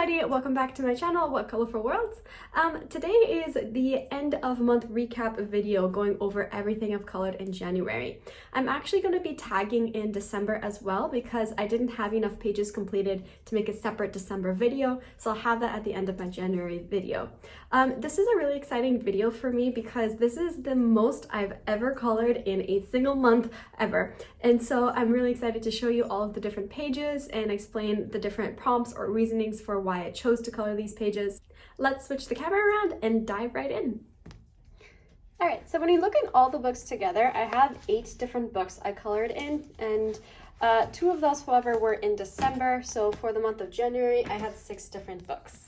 everybody, welcome back to my channel, What Colorful Worlds. Today is the end of month recap video going over everything I've colored in January. I'm actually going to be tagging in December as well because I didn't have enough pages completed to make a separate December video, so I'll have that at the end of my January video. This is a really exciting video for me because this is the most I've ever colored in a single month ever, and so I'm really excited to show you all of the different pages and explain the different prompts or reasonings for why I chose to color these pages. Let's switch the camera around and dive right in. Alright, so when you look at all the books together, I have 8 different books I colored in, and 2 of those, however, were in December, so for the month of January, I had 6 different books.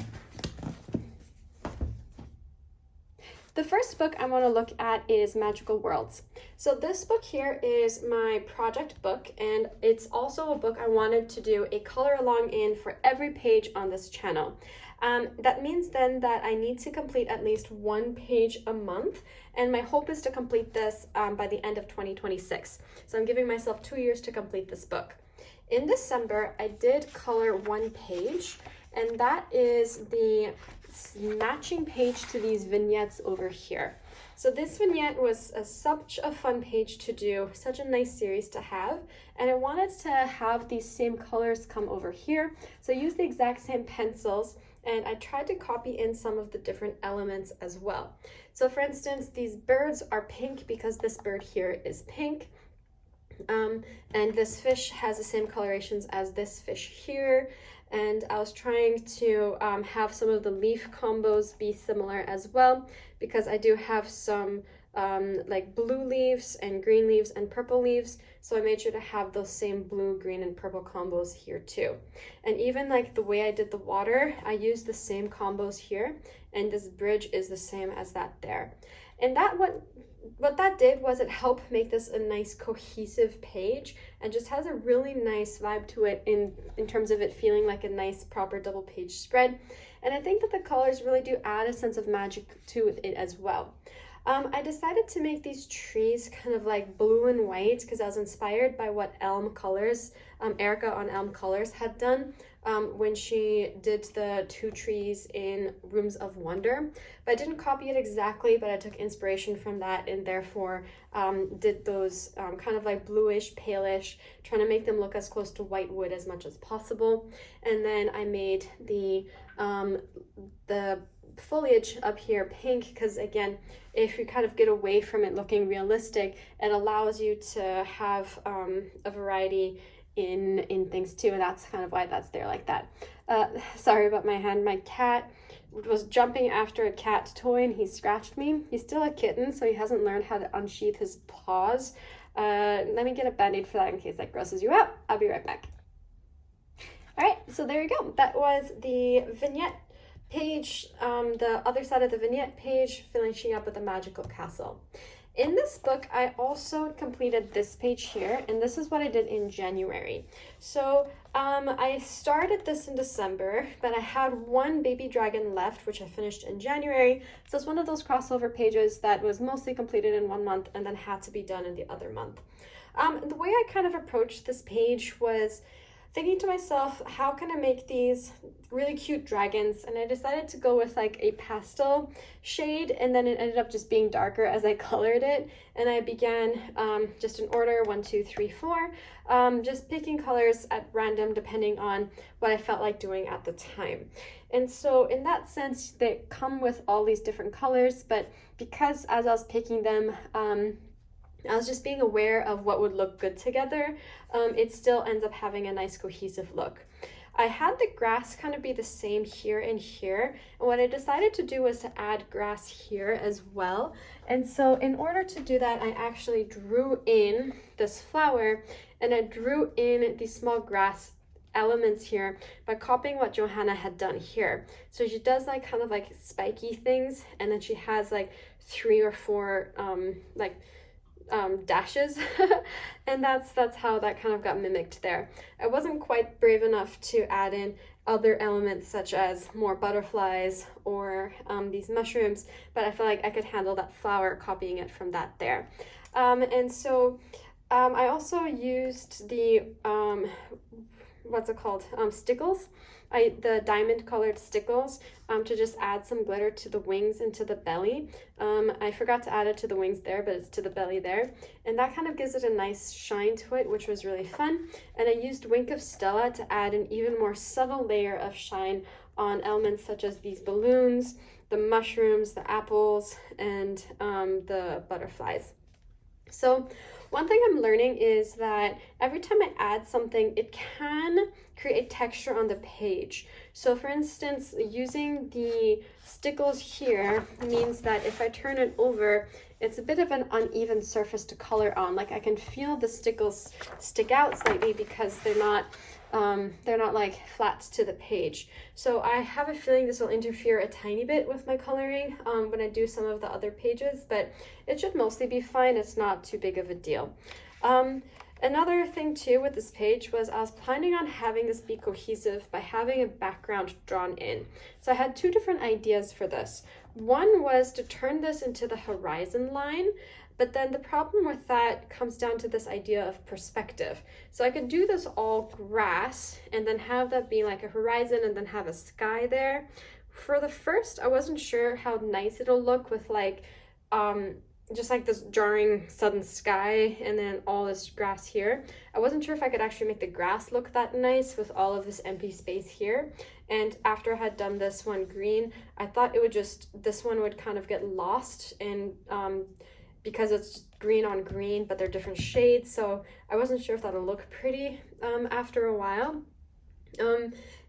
The first book I want to look at is Magical Worlds. So this book here is my project book, and it's also a book I wanted to do a color along in for every page on this channel. That means then that I need to complete at least 1 page a month, and my hope is to complete this by the end of 2026. So I'm giving myself 2 years to complete this book. In December, I did color 1 page, and that is the matching page to these vignettes over here. So this vignette was such a fun page to do, such a nice series to have, and I wanted to have these same colors come over here. So I used the exact same pencils, and I tried to copy in some of the different elements as well. So for instance, these birds are pink because this bird here is pink. And this fish has the same colorations as this fish here, and I was trying to have some of the leaf combos be similar as well, because I do have some like blue leaves and green leaves and purple leaves, so I made sure to have those same blue, green, and purple combos here too. And even like the way I did the water, I used the same combos here, and this bridge is the same as that there. And that what that did was it helped make this a nice cohesive page, and just has a really nice vibe to it in terms of it feeling like a nice proper double page spread. And I think that the colors really do add a sense of magic to it as well. I decided to make these trees kind of like blue and white because I was inspired by what Elm Colors, Erica on Elm Colors had done when she did the 2 trees in Rooms of Wonder. But I didn't copy it exactly, but I took inspiration from that and therefore did those kind of like bluish, palish, trying to make them look as close to white wood as much as possible. And then I made the foliage up here pink because, again, if you kind of get away from it looking realistic, it allows you to have a variety in things too, and that's kind of why that's there like that. Sorry about my hand. My cat was jumping after a cat toy and he scratched me. He's still a kitten, so he hasn't learned how to unsheath his paws. Let me get a band-aid for that in case that grosses you out. I'll be right back. All right, so there you go. That was the vignette page, the other side of the vignette page, finishing up with the magical castle. In this book, I also completed this page here, and this is what I did in January. So I started this in December, but I had 1 baby dragon left, which I finished in January. So it's one of those crossover pages that was mostly completed in 1 month and then had to be done in the other month. The way I kind of approached this page was thinking to myself, how can I make these really cute dragons? And I decided to go with like a pastel shade, and then it ended up just being darker as I colored it. And I began just in order 1, 2, 3, 4, just picking colors at random depending on what I felt like doing at the time. And so in that sense, they come with all these different colors, but because as I was picking them, I was just being aware of what would look good together. It still ends up having a nice cohesive look. I had the grass kind of be the same here and here, and what I decided to do was to add grass here as well. And so in order to do that, I actually drew in this flower, and I drew in these small grass elements here by copying what Johanna had done here. So she does like kind of like spiky things, and then she has like 3 or 4 dashes and that's how that kind of got mimicked there. I wasn't quite brave enough to add in other elements such as more butterflies or these mushrooms, but I feel like I could handle that flower, copying it from that there. And so I also used the what's it called, stickles, the diamond colored stickles, to just add some glitter to the wings and to the belly. I forgot to add it to the wings there, but it's to the belly there, and that kind of gives it a nice shine to it, which was really fun. And I used Wink of Stella to add an even more subtle layer of shine on elements such as these balloons, the mushrooms, the apples, and the butterflies. So one thing I'm learning is that every time I add something, it can create texture on the page. So for instance, using the stickles here means that if I turn it over, it's a bit of an uneven surface to color on. Like I can feel the stickles stick out slightly because they're not like flat to the page. So I have a feeling this will interfere a tiny bit with my coloring when I do some of the other pages, but it should mostly be fine. It's not too big of a deal. Another thing too with this page was I was planning on having this be cohesive by having a background drawn in. So I had two different ideas for this. One was to turn this into the horizon line, but then the problem with that comes down to this idea of perspective. So I could do this all grass and then have that be like a horizon and then have a sky there. For the first, I wasn't sure how nice it'll look with like just like this jarring sudden sky and then all this grass here. I wasn't sure if I could actually make the grass look that nice with all of this empty space here. And after I had done this one green, I thought it would this one would kind of get lost, and because it's green on green, but they're different shades, so I wasn't sure if that'll look pretty after a while.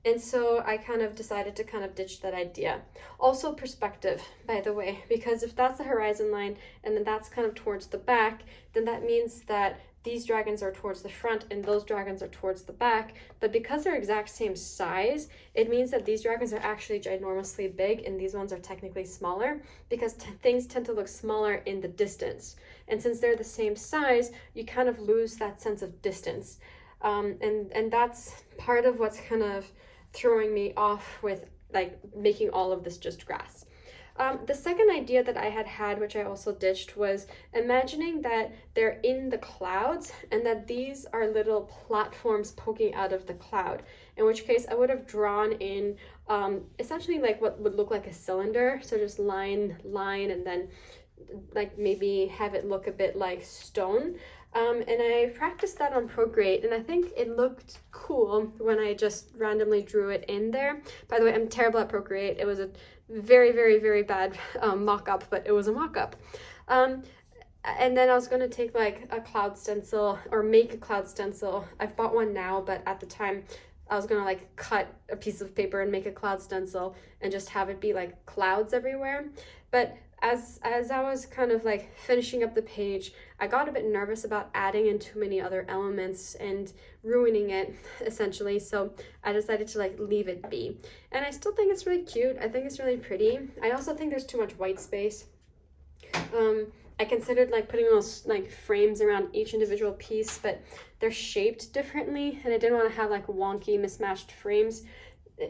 And so I kind of decided to kind of ditch that idea. Also perspective, by the way, because if that's the horizon line and then that's kind of towards the back, then that means that these dragons are towards the front and those dragons are towards the back. But because they're exact same size, it means that these dragons are actually ginormously big and these ones are technically smaller, because things tend to look smaller in the distance. And since they're the same size, you kind of lose that sense of distance. And that's part of what's kind of throwing me off with like making all of this just grass. The second idea that I had, which I also ditched, was imagining that they're in the clouds and that these are little platforms poking out of the cloud, in which case I would have drawn in essentially like what would look like a cylinder. So just line, and then like maybe have it look a bit like stone. And I practiced that on Procreate, and I think it looked cool when I just randomly drew it in there. By the way, I'm terrible at Procreate. It was a very, very, very bad mock-up, but it was a mock-up. And then I was going to take like a cloud stencil or make a cloud stencil. I've bought one now, but at the time I was going to like cut a piece of paper and make a cloud stencil and just have it be like clouds everywhere. But as I was kind of like finishing up the page, I got a bit nervous about adding in too many other elements and ruining it essentially. So I decided to like leave it be. And I still think it's really cute. I think it's really pretty. I also think there's too much white space. I considered like putting those like frames around each individual piece, but they're shaped differently and I didn't want to have like wonky mismatched frames.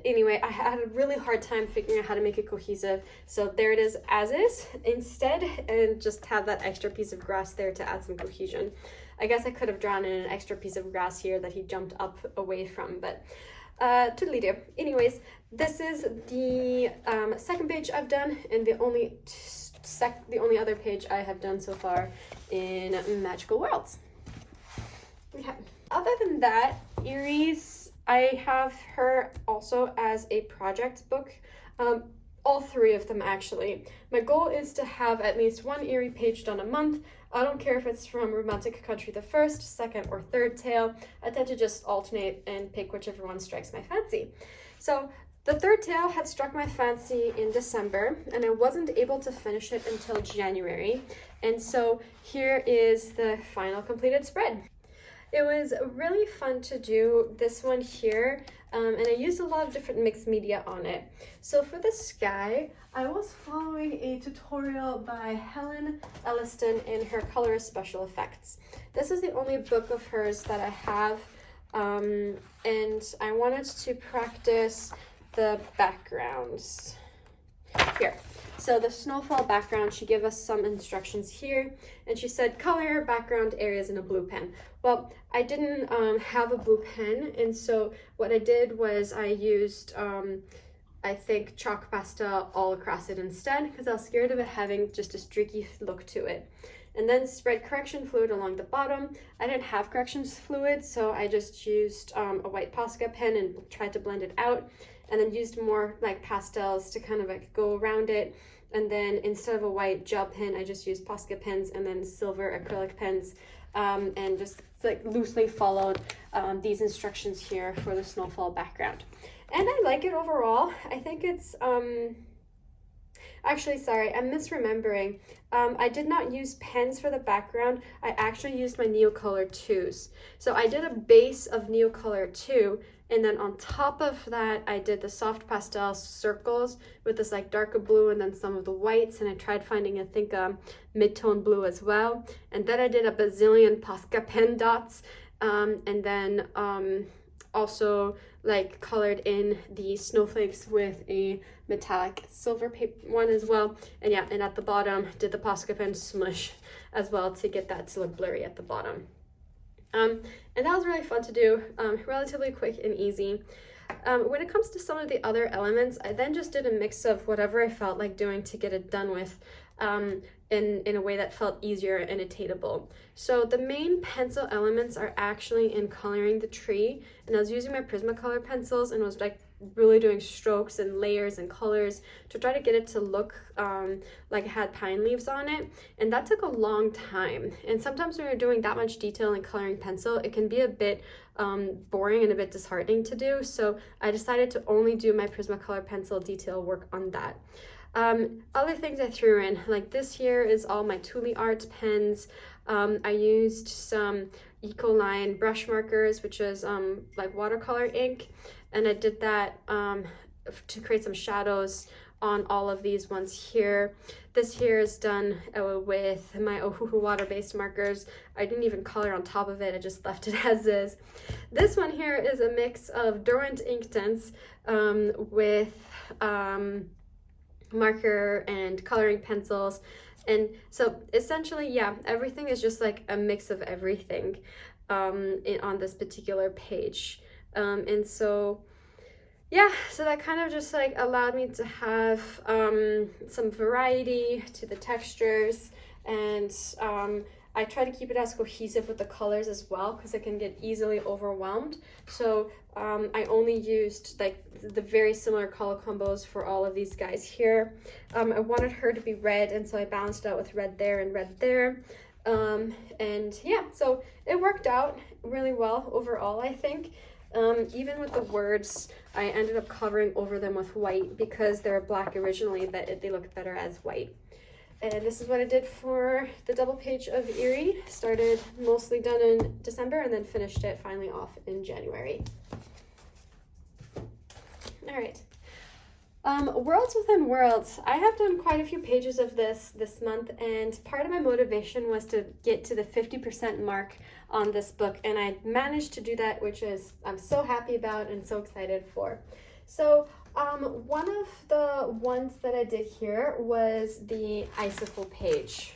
Anyway, I had a really hard time figuring out how to make it cohesive, so there it is as is instead, and just have that extra piece of grass there to add some cohesion. I guess I could have drawn in an extra piece of grass here that he jumped up away from, but toodly do. Anyways, this is the second page I've done, and the only other page I have done so far in Magical Worlds. Okay. Other than that, Eriy's, I have her also as a project book, all three of them actually. My goal is to have at least one Eriy page done a month. I don't care if it's from Romantic Country the first, second, or third tale. I tend to just alternate and pick whichever one strikes my fancy. So the third tale had struck my fancy in December, and I wasn't able to finish it until January. And so here is the final completed spread. It was really fun to do this one here, and I used a lot of different mixed media on it. So for the sky, I was following a tutorial by Helen Elliston in her Colorist Special Effects. This is the only book of hers that I have, and I wanted to practice the backgrounds here. So the snowfall background, she gave us some instructions here, and she said color background areas in a blue pen. Well, I didn't have a blue pen, and so what I did was I used I think chalk pastel all across it instead, because I was scared of it having just a streaky look to it. And then spread correction fluid along the bottom. I didn't have corrections fluid, so I just used a white Posca pen and tried to blend it out, and then used more like pastels to kind of like go around it. And then instead of a white gel pen, I just used Posca pens and then silver acrylic pens, and just like loosely followed these instructions here for the snowfall background. And I like it overall. I think it's actually, sorry, I'm misremembering. I did not use pens for the background. I actually used my Neocolor 2s. So I did a base of Neocolor 2, and then on top of that, I did the soft pastel circles with this like darker blue and then some of the whites, and I tried finding, I think, mid-tone blue as well. And then I did a bazillion Posca pen dots, and then also like colored in the snowflakes with a metallic silver paper one as well. And yeah, and at the bottom did the Posca pen smush as well to get that to look blurry at the bottom. And that was really fun to do, relatively quick and easy. When it comes to some of the other elements, I then just did a mix of whatever I felt like doing to get it done with, in a way that felt easier and attainable. So the main pencil elements are actually in coloring the tree, and I was using my Prismacolor pencils and was like really doing strokes and layers and colors to try to get it to look like it had pine leaves on it, and that took a long time. And sometimes when you're doing that much detail in coloring pencil, it can be a bit boring and a bit disheartening to do, so I decided to only do my Prismacolor pencil detail work on that. Other things I threw in, like this here is all my Tule Art pens. I used some Ecoline brush markers, which is like watercolor ink, and I did that to create some shadows on all of these ones here. This here is done with my Ohuhu water-based markers. I didn't even color on top of it, I just left it as is. This one here is a mix of Derwent ink tints with marker and coloring pencils, and so essentially, yeah, everything is just like a mix of everything on this particular page, and so yeah, so that kind of just like allowed me to have some variety to the textures, and I try to keep it as cohesive with the colors as well, because it can get easily overwhelmed. So I only used like the very similar color combos for all of these guys here. I wanted her to be red, and so I balanced out with red there and red there. And yeah, so it worked out really well overall, I think. Even with the words, I ended up covering over them with white because they're black originally, but they look better as white. And this is what I did for the double page of Eriy. Started mostly done in December and then finished it finally off in January. All right. Worlds within worlds. I have done quite a few pages of this month, and part of my motivation was to get to the 50% mark on this book, and I managed to do that, which is I'm so happy about and so excited for. So one of the ones that I did here was the icicle page.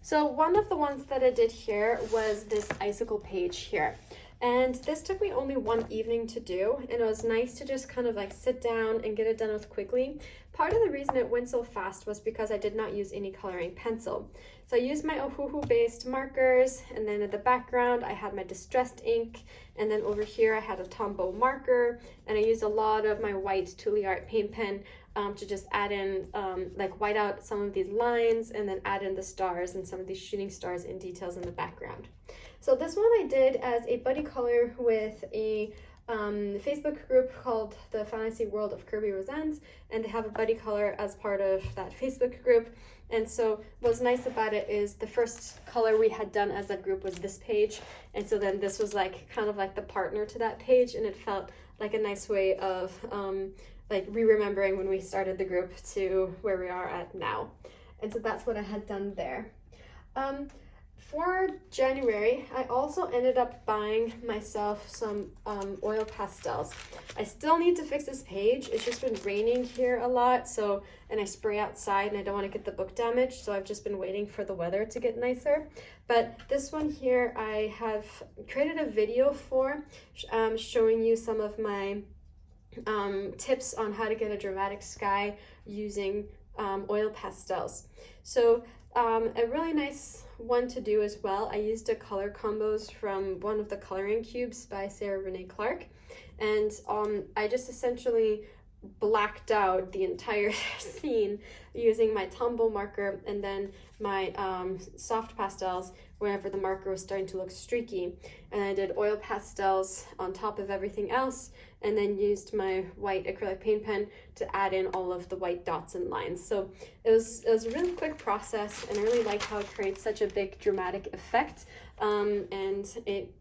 So one of the ones that I did here was this icicle page here. And this took me only one evening to do, and it was nice to just kind of like sit down and get it done with quickly. Part of the reason it went so fast was because I did not use any coloring pencil. So I used my Ohuhu based markers, and then in the background I had my distressed ink, and then over here I had a Tombow marker, and I used a lot of my white Tule Art paint pen to just add in, like white out some of these lines, and then add in the stars and some of these shooting stars and details in the background. So this one I did as a buddy color with a Facebook group called the Fantasy World of Kerby Rosanes, and they have a buddy color as part of that Facebook group. And so what's nice about it is the first color we had done as that group was this page, and so then this was like kind of like the partner to that page, and it felt like a nice way of like re-remembering when we started the group to where we are at now. And so that's what I had done there. For January, I also ended up buying myself some oil pastels. I still need to fix this page. It's just been raining here a lot, so, and I spray outside and I don't want to get the book damaged, so I've just been waiting for the weather to get nicer. But this one here, I have created a video for showing you some of my tips on how to get a dramatic sky using oil pastels. So a really nice one to do as well, I used a color combos from one of the coloring cubes by Sarah Renee Clark, and I just essentially blacked out the entire scene using my tumble marker and then my soft pastels whenever the marker was starting to look streaky, and I did oil pastels on top of everything else, and then used my white acrylic paint pen to add in all of the white dots and lines. So it was a really quick process, and I really like how it creates such a big dramatic effect, and it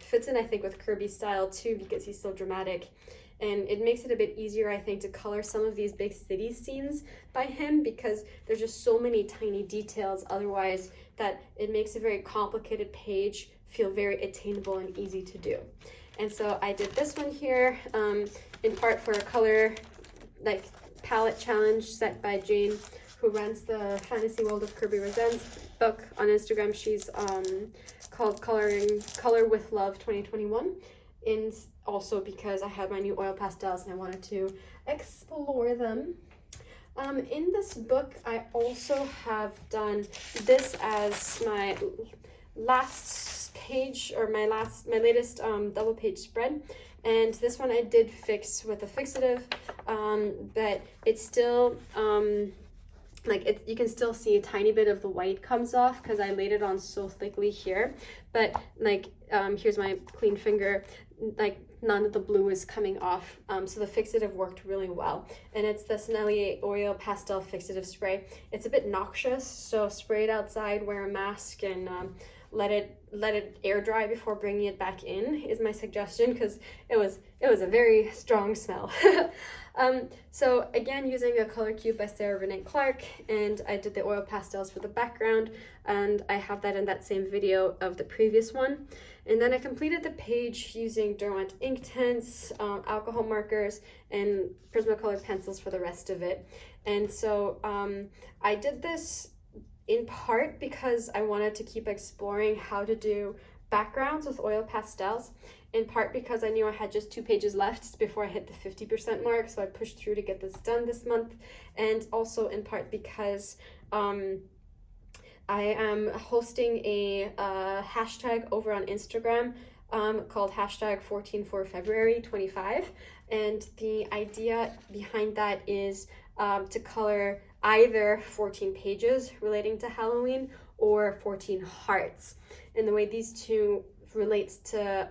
fits in, I think, with Kerby's style too, because he's so dramatic. And it makes it a bit easier, I think, to color some of these big city scenes by him, because there's just so many tiny details otherwise that it makes a very complicated page feel very attainable and easy to do. And so I did this one here in part for a color palette challenge set by Jane, who runs the Fantasy World of Kerby Rosanes book on Instagram. She's called Color with Love 2021. And also because I had my new oil pastels and I wanted to explore them. In this book, I also have done this as my last page, or my latest double page spread. And this one I did fix with a fixative, but it's still you can still see a tiny bit of the white comes off because I laid it on so thickly here. But here's my clean finger, none of the blue is coming off, so the fixative worked really well. And it's the Snellier Oil Pastel Fixative Spray. It's a bit noxious, so spray it outside, wear a mask, and let it air dry before bringing it back in is my suggestion, because it was a very strong smell. So again, using a color cube by Sarah Renee Clark, and I did the oil pastels for the background, and I have that in that same video of the previous one. And then I completed the page using Derwent ink tints, alcohol markers, and Prismacolor pencils for the rest of it. And so I did this in part because I wanted to keep exploring how to do backgrounds with oil pastels, in part because I knew I had just 2 pages left before I hit the 50% mark, so I pushed through to get this done this month, and also in part because I am hosting a hashtag over on Instagram called hashtag 14/4/February 25, and the idea behind that is to color either 14 pages relating to Halloween or 14 hearts. And the way these two relates to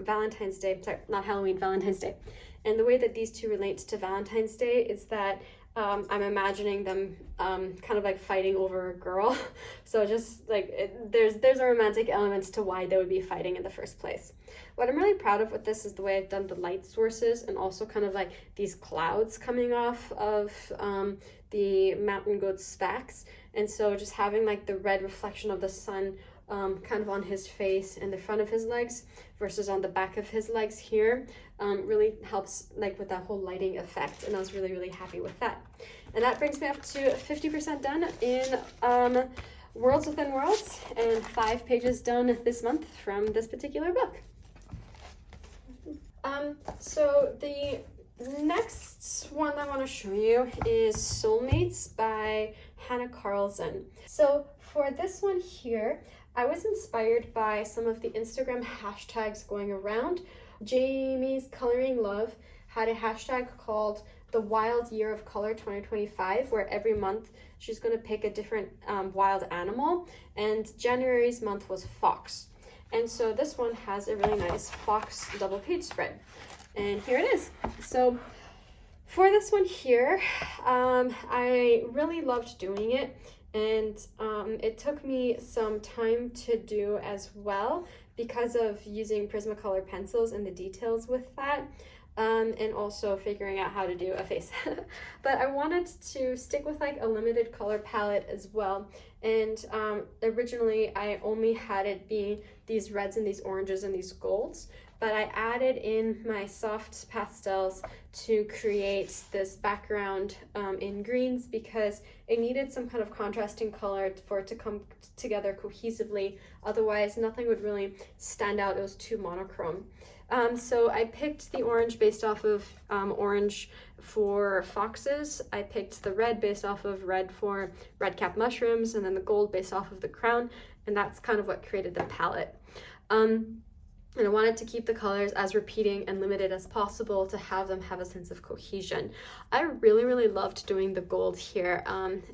Valentine's Day, sorry, not Halloween, Valentine's Day. And the way that these two relate to Valentine's Day is that I'm imagining them kind of like fighting over a girl. So just there's a romantic element to why they would be fighting in the first place. What I'm really proud of with this is the way I've done the light sources, and also kind of like these clouds coming off of the mountain goat's backs. And so just having like the red reflection of the sun kind of on his face and the front of his legs versus on the back of his legs here really helps with that whole lighting effect, and I was really happy with that. And that brings me up to 50% done in Worlds Within Worlds, and 5 pages done this month from this particular book. So the next one I want to show you is Soulmates by Hanna Karlzon. So for this one here, I was inspired by some of the Instagram hashtags going around. Jamie's Coloring Love had a hashtag called The Wild Year of Color 2025, where every month she's going to pick a different wild animal, and January's month was fox. And so this one has a really nice fox double page spread. And here it is. So for this one here, I really loved doing it, and it took me some time to do as well because of using Prismacolor pencils and the details with that, and also figuring out how to do a face. But I wanted to stick with a limited color palette as well, And originally I only had it be these reds and these oranges and these golds, but I added in my soft pastels to create this background in greens because it needed some kind of contrasting color for it to come together cohesively. Otherwise, nothing would really stand out. It was too monochrome. So I picked the orange based off of orange for foxes. I picked the red based off of red for red-capped mushrooms, and then the gold based off of the crown, and that's kind of what created the palette. And I wanted to keep the colors as repeating and limited as possible to have them have a sense of cohesion. I really loved doing the gold here.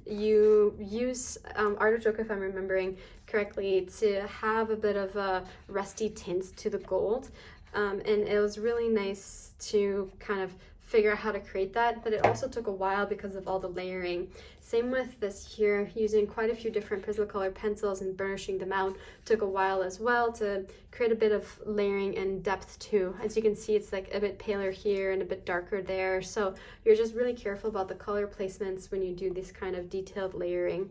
You use artichoke, if I'm remembering correctly, to have a bit of a rusty tint to the gold. And it was really nice to kind of figure out how to create that, but it also took a while because of all the layering. Same with this here, using quite a few different Prismacolor pencils and burnishing them out took a while as well to create a bit of layering and depth too. As you can see, it's like a bit paler here and a bit darker there, so you're just really careful about the color placements when you do this kind of detailed layering.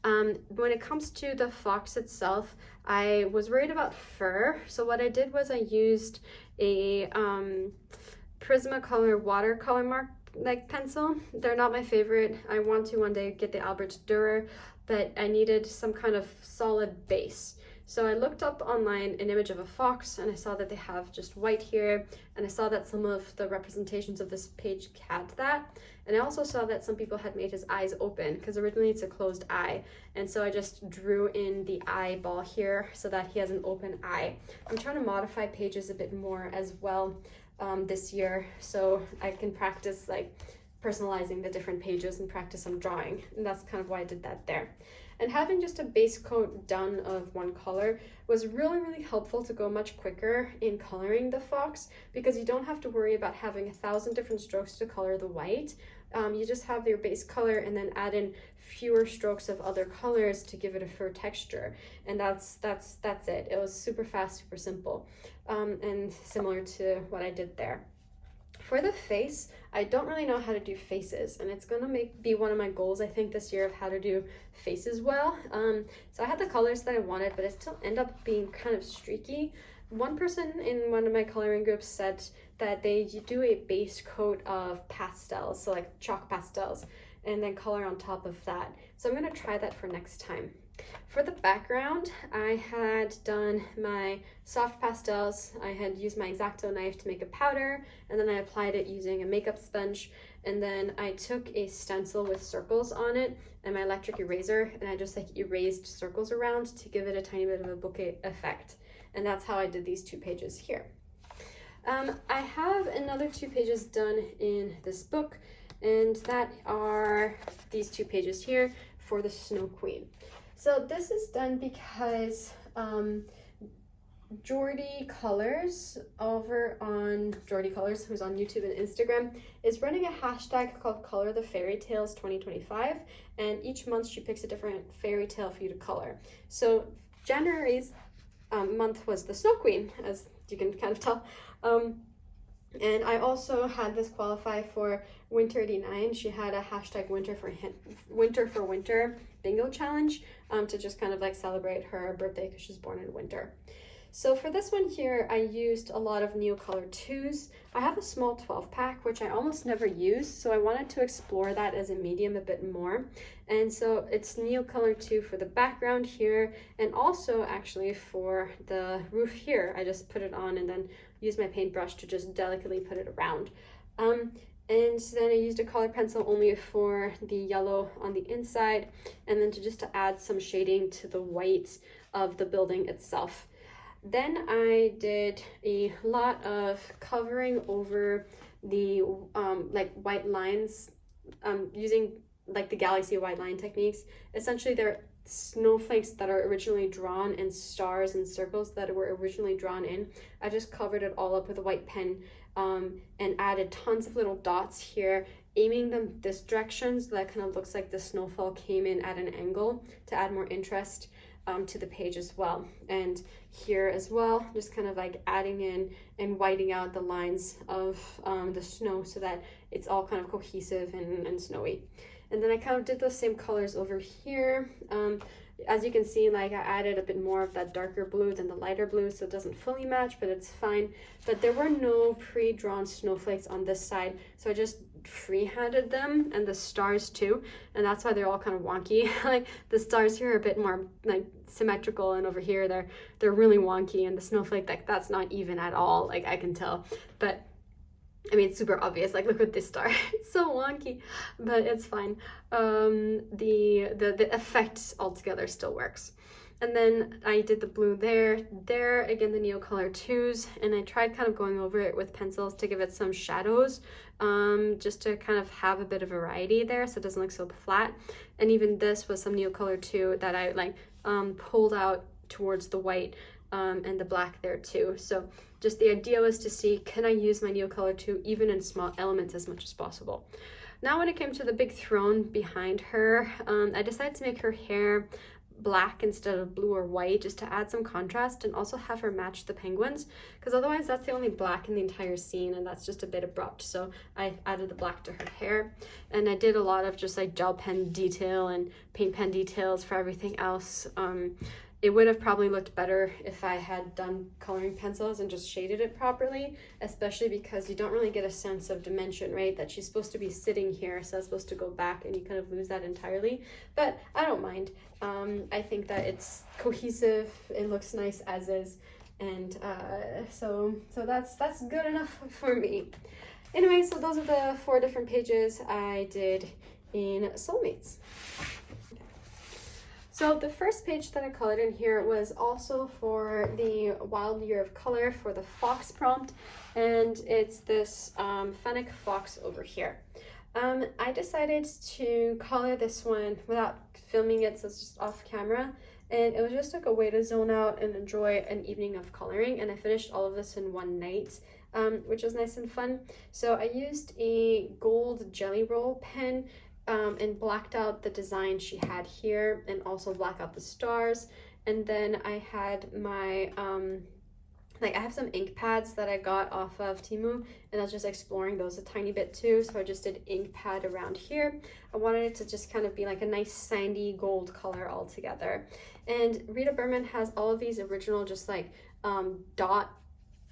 When it comes to the fox itself, I was worried about fur, so what I did was I used a Prismacolor watercolor mark like pencil. They're not my favorite. I want to one day get the Albert Dürer, but I needed some kind of solid base. So I looked up online an image of a fox, and I saw that they have just white here, and I saw that some of the representations of this page had that, and I also saw that some people had made his eyes open because originally it's a closed eye, and so I just drew in the eyeball here so that he has an open eye. I'm trying to modify pages a bit more as well this year, so I can practice like personalizing the different pages and practice some drawing, and that's kind of why I did that there. And having just a base coat done of one color was really helpful to go much quicker in coloring the fox, because you don't have to worry about having 1,000 different strokes to color the white. You just have your base color and then add in fewer strokes of other colors to give it a fur texture, and that's it. It was super fast, super simple, and similar to what I did there. For the face, I don't really know how to do faces, and it's gonna be one of my goals, I think, this year, of how to do faces well. So I had the colors that I wanted, but it still ended up being kind of streaky. One person in one of my coloring groups said that they do a base coat of pastels, so like chalk pastels, and then color on top of that. So I'm gonna try that for next time. For the background, I had done my soft pastels. I had used my X-Acto knife to make a powder, and then I applied it using a makeup sponge, and then I took a stencil with circles on it and my electric eraser, and I just like erased circles around to give it a tiny bit of a bouquet effect. And that's how I did these 2 pages here. I have another 2 pages done in this book, and that are these 2 pages here for the Snow Queen. So this is done because Jordy Colors over on Jordy Colors, who's on YouTube and Instagram, is running a hashtag called Color the Fairy Tales 2025, and each month she picks a different fairy tale for you to color. So January's month was the Snow Queen, as you can kind of tell. And I also had this qualify for Winter 89. She had a hashtag Winter for Winter bingo challenge to just kind of like celebrate her birthday because she's born in winter. So for this one here, I used a lot of Neocolor 2s. I have a small 12 pack, which I almost never use, so I wanted to explore that as a medium a bit more. And so it's Neocolor 2 for the background here, and also actually for the roof here. I just put it on and then use my paintbrush to just delicately put it around. And then I used a color pencil only for the yellow on the inside, and then to add some shading to the white of the building itself. Then I did a lot of covering over the like white lines using like the Galaxy white line techniques. Essentially, they're snowflakes that are originally drawn and stars and circles that were originally drawn in. I just covered it all up with a white pen and added tons of little dots here, aiming them this direction so that kind of looks like the snowfall came in at an angle to add more interest to the page as well. And here as well, just kind of like adding in and whiting out the lines of the snow so that it's all kind of cohesive and snowy. And then I kind of did those same colors over here. As you can see, like I added a bit more of that darker blue than the lighter blue, so it doesn't fully match, but it's fine. But there were no pre-drawn snowflakes on this side, so I just free-handed them, and the stars too, and that's why they're all kind of wonky. Like the stars here are a bit more like symmetrical, and over here they're really wonky, and the snowflake, like that's not even at all, like I can tell. But I mean, it's super obvious, like look at this star. It's so wonky, but it's fine. The effect altogether still works. And then I did the blue there, again the Neocolor 2s, and I tried kind of going over it with pencils to give it some shadows, just to kind of have a bit of variety there so it doesn't look so flat. And even this was some Neocolor 2 that I like pulled out towards the white and the black there too. So just the idea was to see, can I use my Neocolor 2 even in small elements as much as possible. Now when it came to the big throne behind her, I decided to make her hair black instead of blue or white, just to add some contrast and also have her match the penguins, because otherwise that's the only black in the entire scene and that's just a bit abrupt. So I added the black to her hair, and I did a lot of just like gel pen detail and paint pen details for everything else. It would have probably looked better if I had done coloring pencils and just shaded it properly, especially because you don't really get a sense of dimension, right? That she's supposed to be sitting here, so it's supposed to go back, and you kind of lose that entirely. But I don't mind. I think that it's cohesive, it looks nice as is, and so that's good enough for me. Anyway, so those are the 4 different pages I did in Soulmates. So the first page that I colored in here was also for the Wild Year of Color for the fox prompt, and it's this fennec fox over here. I decided to color this one without filming it, so it's just off camera, and it was just like a way to zone out and enjoy an evening of coloring, and I finished all of this in one night, which was nice and fun. So I used a gold jelly roll pen and blacked out the design she had here, and also black out the stars. And then I had my like I have some ink pads that I got off of Temu, and I was just exploring those a tiny bit too, so I just did ink pad around here. I wanted it to just kind of be like a nice sandy gold color all together. And Rita Berman has all of these original just like dot,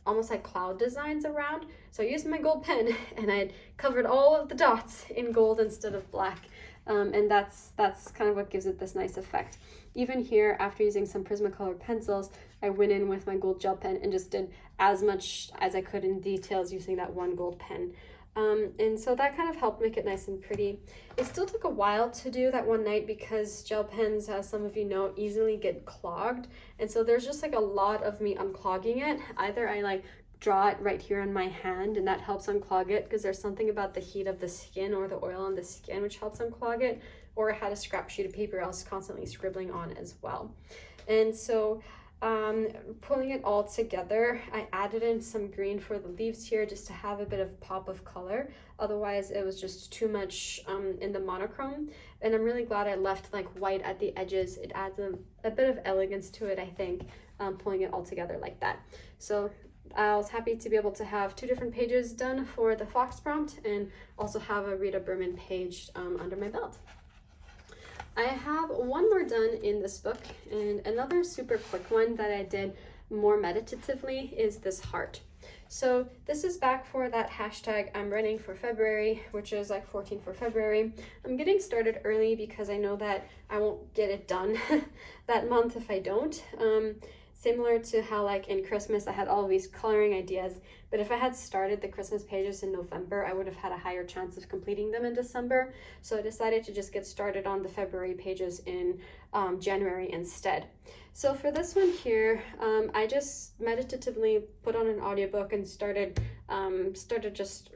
almost like cloud designs around. So I used my gold pen and I covered all of the dots in gold instead of black. And that's kind of what gives it this nice effect. Even here, after using some Prismacolor pencils, I went in with my gold gel pen and just did as much as I could in details using that one gold pen. And so that kind of helped make it nice and pretty. It still took a while to do that one night because gel pens, as some of you know, easily get clogged. And so there's just like a lot of me unclogging it. Either I like draw it right here on my hand and that helps unclog it because there's something about the heat of the skin or the oil on the skin which helps unclog it, or I had a scrap sheet of paper I was constantly scribbling on as well. And so pulling it all together, I added in some green for the leaves here just to have a bit of pop of color. Otherwise it was just too much in the monochrome, and I'm really glad I left like white at the edges. It adds a bit of elegance to it, I think, pulling it all together like that. So I was happy to be able to have 2 different pages done for the fox prompt and also have a Rita Berman page under my belt. I have one more done in this book, and another super quick one that I did more meditatively is this heart. So this is back for that hashtag I'm running for February, which is like 14 for February. I'm getting started early because I know that I won't get it done that month if I don't. Similar to how like in Christmas I had all of these coloring ideas, but if I had started the Christmas pages in November, I would have had a higher chance of completing them in December. So I decided to just get started on the February pages in January instead. So for this one here, I just meditatively put on an audiobook and started just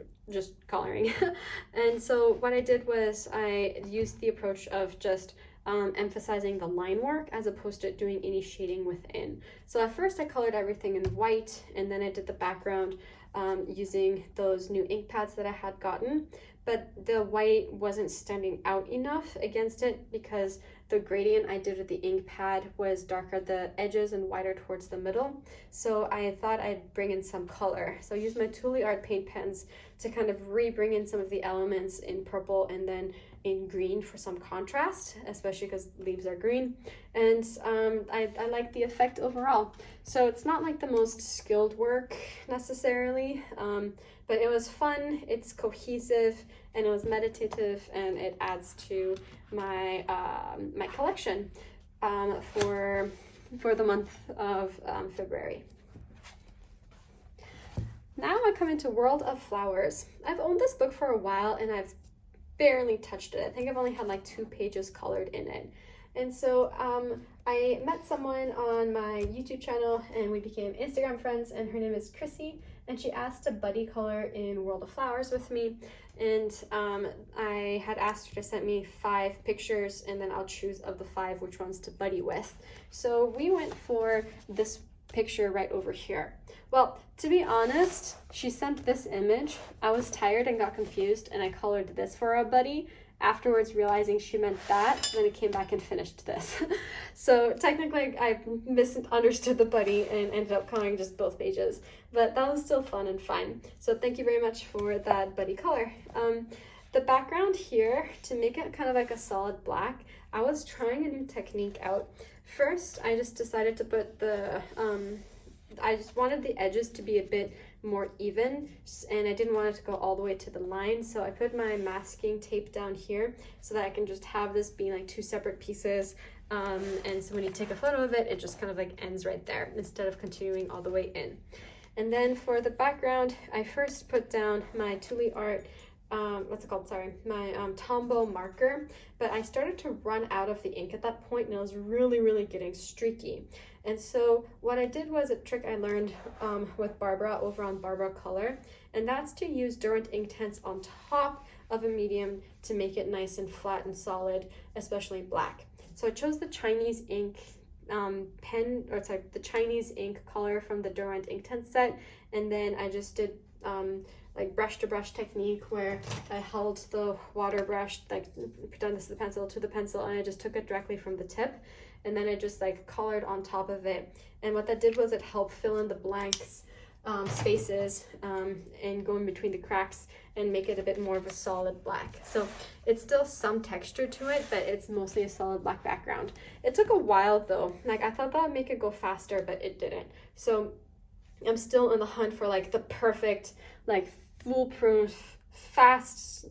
coloring. And so what I did was I used the approach of just emphasizing the line work as opposed to doing any shading within. So at first I colored everything in white, and then I did the background using those new ink pads that I had gotten, but the white wasn't standing out enough against it because the gradient I did with the ink pad was darker at the edges and whiter towards the middle. So I thought I'd bring in some color. So I used my Tule Art paint pens to kind of bring in some of the elements in purple and then in green for some contrast, especially because leaves are green. And I like the effect overall. So it's not like the most skilled work necessarily, but it was fun, it's cohesive, and it was meditative, and it adds to my my collection for the month of February. Now I come into World of Flowers. I've owned this book for a while and I've barely touched it. I think I've only had like 2 pages colored in it. And so I met someone on my YouTube channel and we became Instagram friends, and her name is Cassie, and she asked to buddy color in World of Flowers with me. And I had asked her to send me 5 pictures, and then I'll choose of the 5 which ones to buddy with. So we went for this picture right over here. Well, to be honest, she sent this image. I was tired and got confused, and I colored this for a buddy. Afterwards, realizing she meant that, then I came back and finished this. So technically, I misunderstood the buddy and ended up coloring just both pages, but that was still fun and fine. So thank you very much for that buddy color. The background here, to make it kind of like a solid black, I was trying a new technique out. First, I just decided to put the, I just wanted the edges to be a bit more even, and I didn't want it to go all the way to the line, so I put my masking tape down here so that I can just have this being like 2 separate pieces, and so when you take a photo of it, it just kind of like ends right there instead of continuing all the way in. And then for the background, I first put down my Tule Art, what's it called, sorry, my Tombow marker, but I started to run out of the ink at that point, and it was really getting streaky. And so what I did was a trick I learned with Barbara over on Barbara Color, and that's to use Durant Inktense on top of a medium to make it nice and flat and solid, especially black. So I chose the Chinese ink the Chinese ink color from the Durant Inktense set, and then I just did like brush to brush technique where I held the water brush, like pretend this is the pencil, to the pencil, and I just took it directly from the tip, and then I just like colored on top of it. And what that did was it helped fill in the blanks, spaces, and go in between the cracks and make it a bit more of a solid black. So it's still some texture to it, but it's mostly a solid black background. It took a while though. Like I thought that would make it go faster, but it didn't. So I'm still in the hunt for like the perfect, like foolproof, fast,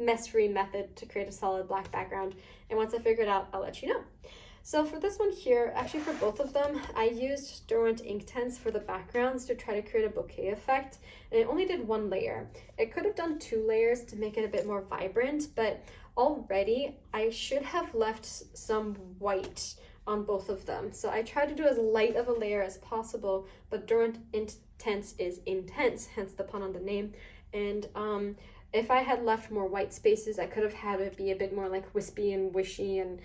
mess-free method to create a solid black background. And once I figure it out, I'll let you know. So for this one here, actually for both of them, I used Durant Inktense for the backgrounds to try to create a bouquet effect, and it only did 1 layer. It could have done 2 layers to make it a bit more vibrant, but already I should have left some white on both of them. So I tried to do as light of a layer as possible, but Durant Inktense is intense, hence the pun on the name. And if I had left more white spaces, I could have had it be a bit more like wispy and wishy and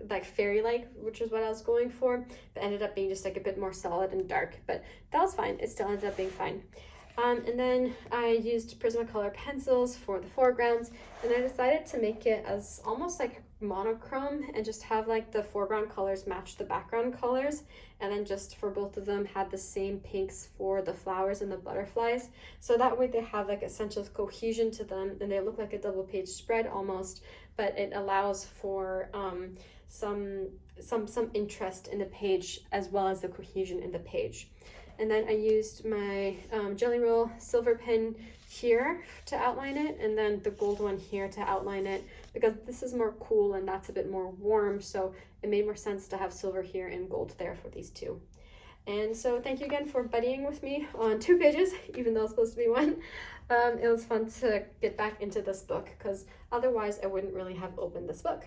like fairy-like, which is what I was going for, but ended up being just like a bit more solid and dark, but that was fine. It still ended up being fine. And then I used Prismacolor pencils for the foregrounds, and I decided to make it as almost like monochrome and just have like the foreground colors match the background colors, and then just for both of them had the same pinks for the flowers and the butterflies, so that way they have like a sense of cohesion to them and they look like a double page spread almost, but it allows for some interest in the page as well as the cohesion in the page. And then I used my Jelly Roll silver pen here to outline it, and then the gold one here to outline it, because this is more cool and that's a bit more warm, so it made more sense to have silver here and gold there for these 2. And so thank you again for buddying with me on 2 pages, even though it's supposed to be 1. It was fun to get back into this book, because otherwise I wouldn't really have opened this book.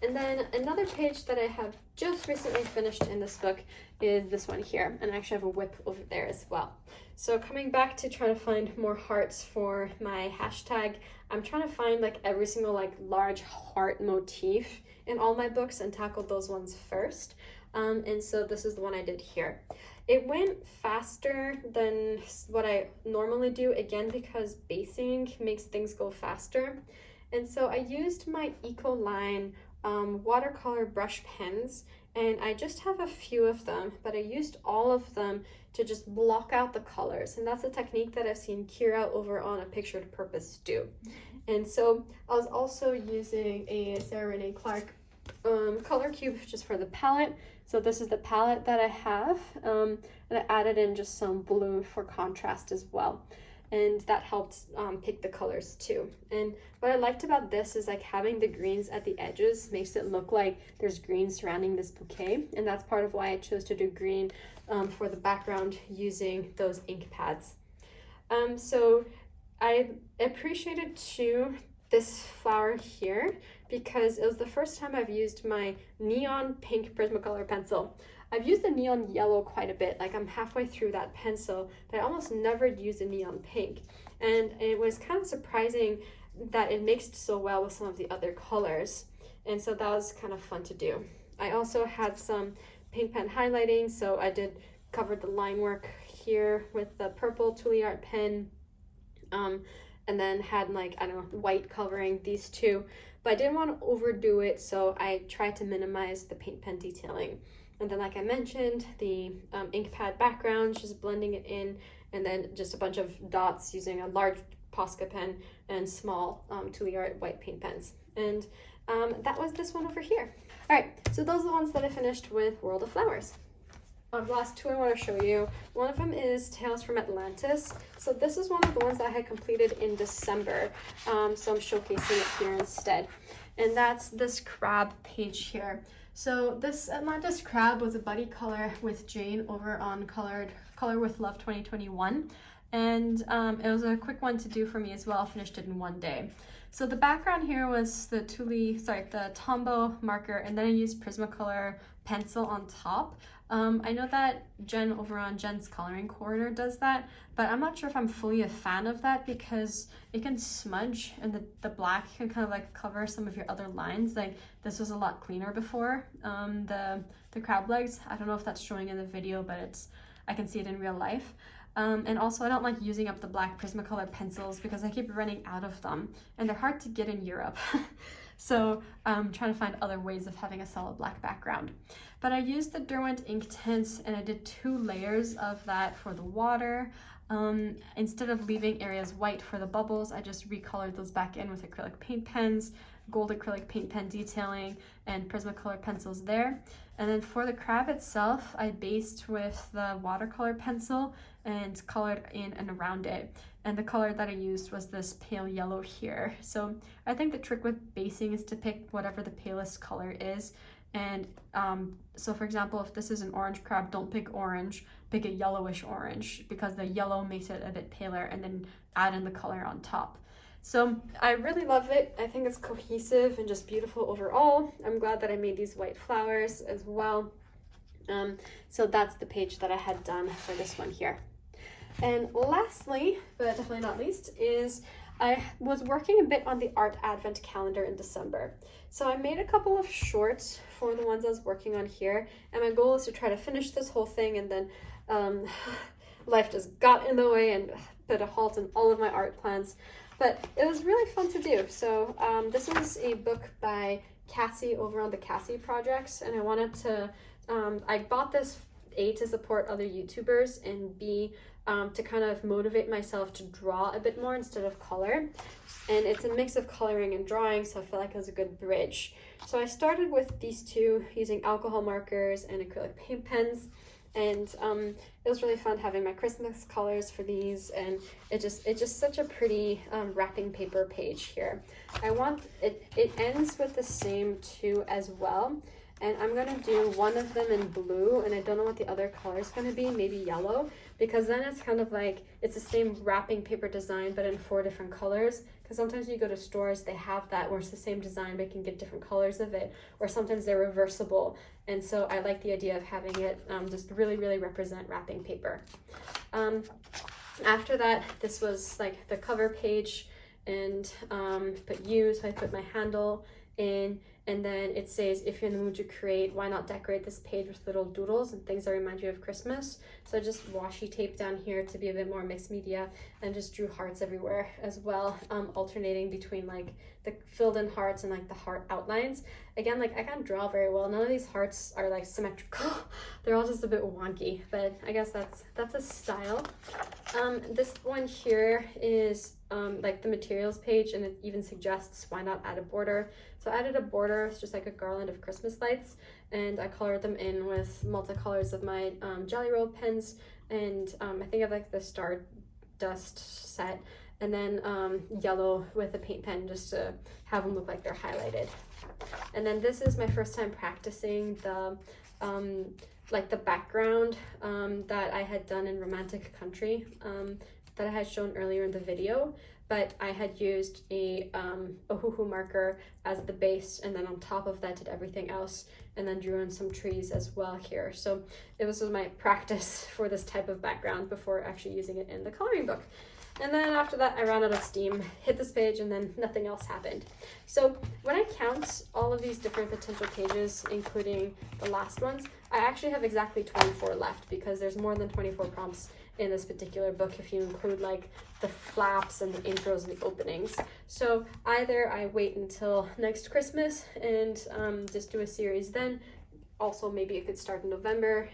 And then another page that I have just recently finished in this book is this one here, and I actually have a whip over there as well. So coming back to try to find more hearts for my hashtag, I'm trying to find like every single like large heart motif in all my books and tackle those ones first. And so this is the one I did here. It went faster than what I normally do, again because basing makes things go faster. And so I used my Eco Line watercolor brush pens, and I just have a few of them, but I used all of them to just block out the colors, and that's a technique that I've seen Kira over on A Picture to Purpose do. And so I was also using a Sarah Renee Clark color cube just for the palette. So this is the palette that I have, and I added in just some blue for contrast as well, and that helped pick the colors too. And what I liked about this is like having the greens at the edges makes it look like there's green surrounding this bouquet, and that's part of why I chose to do green for the background using those ink pads. So I appreciated too this flower here because it was the first time I've used my neon pink Prismacolor pencil. I've used the neon yellow quite a bit, like I'm halfway through that pencil, but I almost never use a neon pink. And it was kind of surprising that it mixed so well with some of the other colors. And so that was kind of fun to do. I also had some paint pen highlighting, so I did cover the line work here with the purple Tule Art pen, and then had like, I don't know, white covering these two, but I didn't want to overdo it, so I tried to minimize the paint pen detailing. And then, like I mentioned, the ink pad background, just blending it in, and then just a bunch of dots using a large Posca pen and small Tule Art white paint pens. And that was this one over here. All right, so those are the ones that I finished with World of Flowers. The last two I want to show you, one of them is Tales from Atlantis. So this is one of the ones that I had completed in December, so I'm showcasing it here instead. And that's this crab page here. So this Atlantis crab was a buddy color with Jane over on Color with Love 2021. And it was a quick one to do for me as well. I finished it in one day. So the background here was the Tombow marker, and then I used Prismacolor pencil on top. I know that Jen over on Jen's Coloring Corridor does that, but I'm not sure if I'm fully a fan of that because it can smudge and the black can kind of like cover some of your other lines. Like this was a lot cleaner before. The crab legs, I don't know if that's showing in the video, but I can see it in real life. And also I don't like using up the black Prismacolor pencils because I keep running out of them and they're hard to get in Europe. So I'm trying to find other ways of having a solid black background. But I used the Derwent ink tints and I did 2 layers of that for the water. Instead of leaving areas white for the bubbles, I just recolored those back in with acrylic paint pens, gold acrylic paint pen detailing, and Prismacolor pencils there. And then for the crab itself, I based with the watercolor pencil and colored in and around it. And the color that I used was this pale yellow here. So I think the trick with basing is to pick whatever the palest color is. And so for example, if this is an orange crab, don't pick orange, pick a yellowish orange because the yellow makes it a bit paler, and then add in the color on top. So I really love it. I think it's cohesive and just beautiful overall. I'm glad that I made these white flowers as well. So that's the page that I had done for this one here. And lastly, but definitely not least, is I was working a bit on the art advent calendar in December. So I made a couple of shorts for the ones I was working on here, and my goal is to try to finish this whole thing, and then life just got in the way and put a halt in all of my art plans. But it was really fun to do. So this was a book by Cassie over on the Cassie projects, and I wanted to, I bought this A, to support other YouTubers, and B, to kind of motivate myself to draw a bit more instead of color. And it's a mix of coloring and drawing, so I feel like it was a good bridge. So I started with these two using alcohol markers and acrylic paint pens, and it was really fun having my Christmas colors for these, and it's just such a pretty wrapping paper page here. I want it ends with the same 2 as well, and I'm gonna do one of them in blue, and I don't know what the other color is gonna be, maybe yellow, because then it's kind of like it's the same wrapping paper design but in 4 different colors. Because sometimes you go to stores, they have that where it's the same design but you can get different colors of it, or sometimes they're reversible. And so I like the idea of having it just really represent wrapping paper. After that, this was like the cover page, and put you, so I put my handle in, And then it says, if you're in the mood to create, why not decorate this page with little doodles and things that remind you of Christmas? So I just washi taped down here to be a bit more mixed media, and just drew hearts everywhere as well, alternating between like the filled in hearts and like the heart outlines. Again, like I can't draw very well. None of these hearts are like symmetrical. They're all just a bit wonky, but I guess that's a style. This one here is like the materials page, and it even suggests why not add a border. So I added a border. It's just like a garland of Christmas lights, and I colored them in with multicolors of my Jelly Roll pens, and I think of like the Stardust set, and then yellow with a paint pen just to have them look like they're highlighted. And then this is my first time practicing the like the background that I had done in Romantic Country that I had shown earlier in the video, but I had used a hoo-hoo marker as the base, and then on top of that did everything else, and then drew in some trees as well here. So it was my practice for this type of background before actually using it in the coloring book. And then after that, I ran out of steam, hit this page, and then nothing else happened. So when I count all of these different potential pages, including the last ones, I actually have exactly 24 left, because there's more than 24 prompts in this particular book if you include like the flaps and the intros and the openings. So either I wait until next Christmas and just do a series then. Also, maybe it could start in November,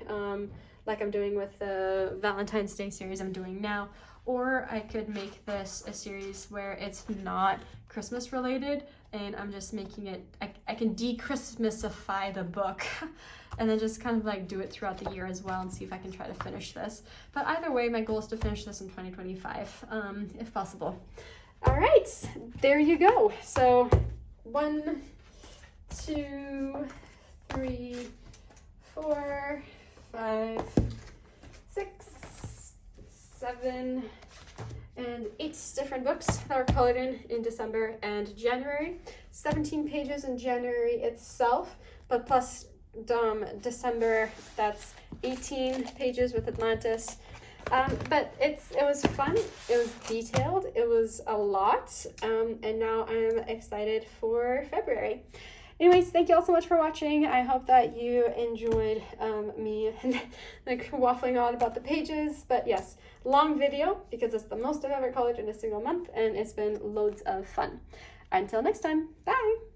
like I'm doing with the Valentine's Day series I'm doing now. Or I could make this a series where it's not Christmas related, and I'm just making it, I can de-Christmasify the book and then just kind of like do it throughout the year as well, and see if I can try to finish this. But either way, my goal is to finish this in 2025, if possible. All right, there you go. So 1, 2, 3, 4, 5, 6, 7, and 8 different books that are colored in December and January. 17 pages in January itself, but plus December, that's 18 pages with Atlantis. But it was fun, it was detailed, it was a lot, and now I'm excited for February. Anyways, thank you all so much for watching. I hope that you enjoyed me like waffling on about the pages. But yes, long video because it's the most I've ever colored in a single month, and it's been loads of fun. Until next time, bye!